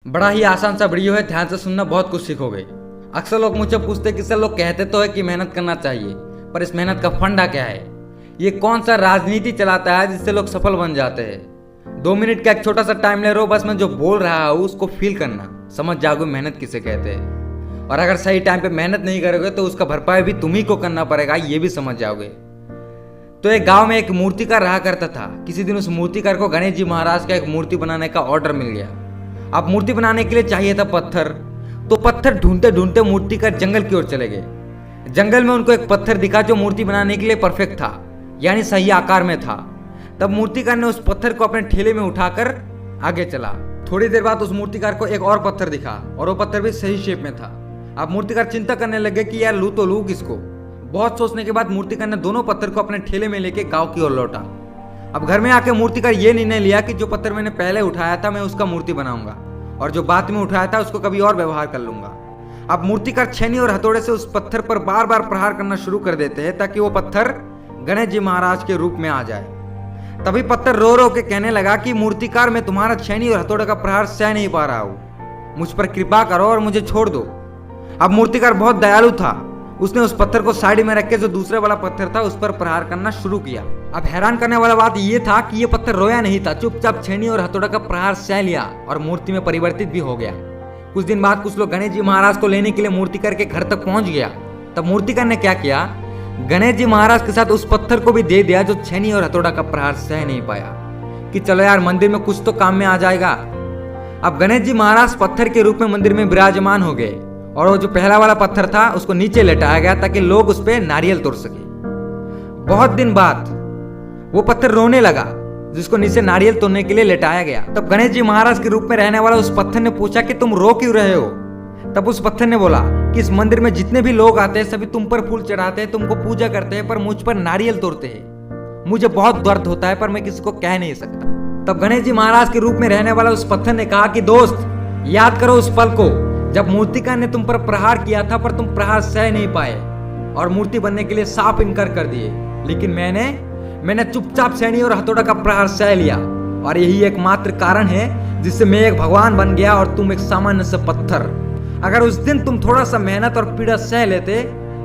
बड़ा ही आसान सा वीडियो है, ध्यान से सुनना, बहुत कुछ सीखोगे। अक्सर लोग मुझसे पूछते कि सर, लोग कहते तो है कि मेहनत करना चाहिए, पर इस मेहनत का फंडा क्या है? ये कौन सा राजनीति चलाता है जिससे लोग सफल बन जाते हैं? 2 मिनट का एक छोटा सा टाइम ले रहे हो, बस मैं जो बोल रहा हूँ उसको फील करना, समझ जाओगे मेहनत किसे कहते हैं। और अगर सही टाइम पे मेहनत नहीं करोगे तो उसका भरपाई भी तुम्ही को करना पड़ेगा, ये भी समझ जाओगे। तो एक गांव में एक मूर्तिकार रहा करता था। किसी दिन उस मूर्तिकार को गणेश जी महाराज का एक मूर्ति बनाने का ऑर्डर मिल गया। अब मूर्ति बनाने के लिए चाहिए था पत्थर, तो पत्थर ढूंढते ढूंढते मूर्तिकार जंगल की ओर चले गए। जंगल में उनको एक पत्थर दिखा जो मूर्ति बनाने के लिए परफेक्ट था, यानी सही आकार में था। तब मूर्तिकार ने उस पत्थर को अपने ठेले में उठाकर आगे चला। थोड़ी देर बाद उस मूर्तिकार को एक और पत्थर दिखा और वो पत्थर भी सही शेप में था। अब मूर्तिकार चिंता करने लगे कि यार लूं तो लूं किसको। बहुत सोचने के बाद मूर्तिकार ने दोनों पत्थर को अपने ठेले में लेके गांव की ओर लौटा। अब घर में आके मूर्तिकार ये निर्णय लिया कि जो पत्थर मैंने पहले उठाया था मैं उसका मूर्ति बनाऊंगा, और जो बाद में उठाया था उसको कभी और व्यवहार कर लूंगा। अब मूर्तिकार छेनी और हथौड़े से उस पत्थर पर बार बार प्रहार करना शुरू कर देते हैं ताकि वो पत्थर गणेश जी महाराज के रूप में आ जाए। तभी पत्थर रो रो के कहने लगा कि मूर्तिकार, मैं तुम्हारा छेनी और हथौड़े का प्रहार सह नहीं पा रहा हूं, मुझ पर कृपा करो और मुझे छोड़ दो। अब मूर्तिकार बहुत दयालु था, उसने उस पत्थर को साइड में रख के जो दूसरे वाला पत्थर था उस पर प्रहार करना शुरू किया। अब हैरान करने वाला बात यह था कि ये पत्थर रोया नहीं था, चुपचाप छेनी और हथौड़ा का प्रहार सह लिया और मूर्ति में परिवर्तित भी हो गया। कुछ दिन बाद कुछ लोग गणेश जी महाराज को लेने के लिए मूर्तिकार के घर तक पहुंच गया। तब मूर्तिकार ने क्या किया, गणेश जी महाराज के साथ उस पत्थर को भी दे दिया जो छेनी और हथौड़ा का प्रहार सह नहीं पाया, कि चलो यार मंदिर में कुछ तो काम में आ जाएगा। अब गणेश जी महाराज पत्थर के रूप में मंदिर में विराजमान हो गए और वो जो पहला वाला पत्थर था उसको नीचे लेटाया गया ताकि लोग उस पे नारियल तोड़ सके। बहुत दिन बाद वो पत्थर रोने लगा जिसको नीचे नारियल तोड़ने के लिए लेटाया गया। तब गणेश जी महाराज के रूप में रहने वाला उस पत्थर ने पूछा कि तुम रो क्यों रहे हो? तब उस पत्थर ने बोला कि इस मंदिर में जितने भी लोग आते हैं सभी तुम पर फूल चढ़ाते हैं, तुमको पूजा करते हैं, पर मुझ पर नारियल तोड़ते हैं। मुझे बहुत दर्द होता है पर मैं किसी को कह नहीं सकता। तब गणेश जी महाराज के रूप में रहने वाला उस पत्थर ने कहा कि दोस्त, याद करो उस पल को जब मूर्तिकार ने तुम पर प्रहार किया था पर तुम प्रहार सह नहीं पाए और मूर्ति बनने के लिए साफ इनकार कर दिए, लेकिन मैंने चुपचाप छेनी और हथौड़ा का प्रहार सह लिया, और यही एकमात्र कारण है जिससे मैं एक भगवान बन गया और तुम एक सामान्य सा पत्थर। अगर उस दिन तुम थोड़ा सा मेहनत और पीड़ा सह लेते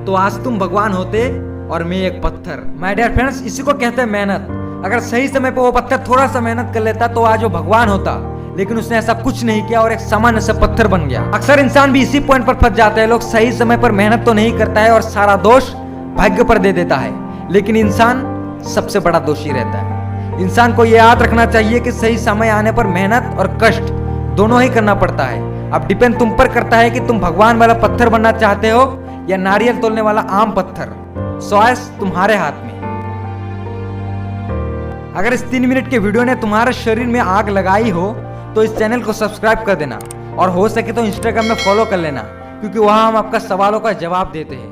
तो आज तुम भगवान होते और मैं एक पत्थर। माय डियर फ्रेंड्स, इसी को कहते हैं मेहनत। अगर सही समय पर वो पत्थर थोड़ा सा मेहनत कर लेता तो आज वो भगवान होता, लेकिन उसने ऐसा कुछ नहीं किया और एक सामान्य सा पत्थर बन गया। अक्सर इंसान भी इसी पॉइंट पर फंस जाते हैं। लोग सही समय पर मेहनत तो नहीं करता है और सारा दोष भाग्य पर दे देता है, लेकिन इंसान सबसे बड़ा दोषी रहता है। इंसान को यह याद रखना चाहिए कि सही समय आने पर मेहनत और कष्ट दोनों ही करना पड़ता है। अब डिपेंड तुम पर करता है कि तुम भगवान वाला पत्थर बनना चाहते हो या नारियल तोड़ने वाला आम पत्थर। चॉइस तुम्हारे हाथ में। अगर इस 3 मिनट के वीडियो ने तुम्हारे शरीर में आग लगाई हो तो इस चैनल को सब्सक्राइब कर देना, और हो सके तो इंस्टाग्राम में फॉलो कर लेना, क्योंकि वहां हम आपका सवालों का जवाब देते हैं।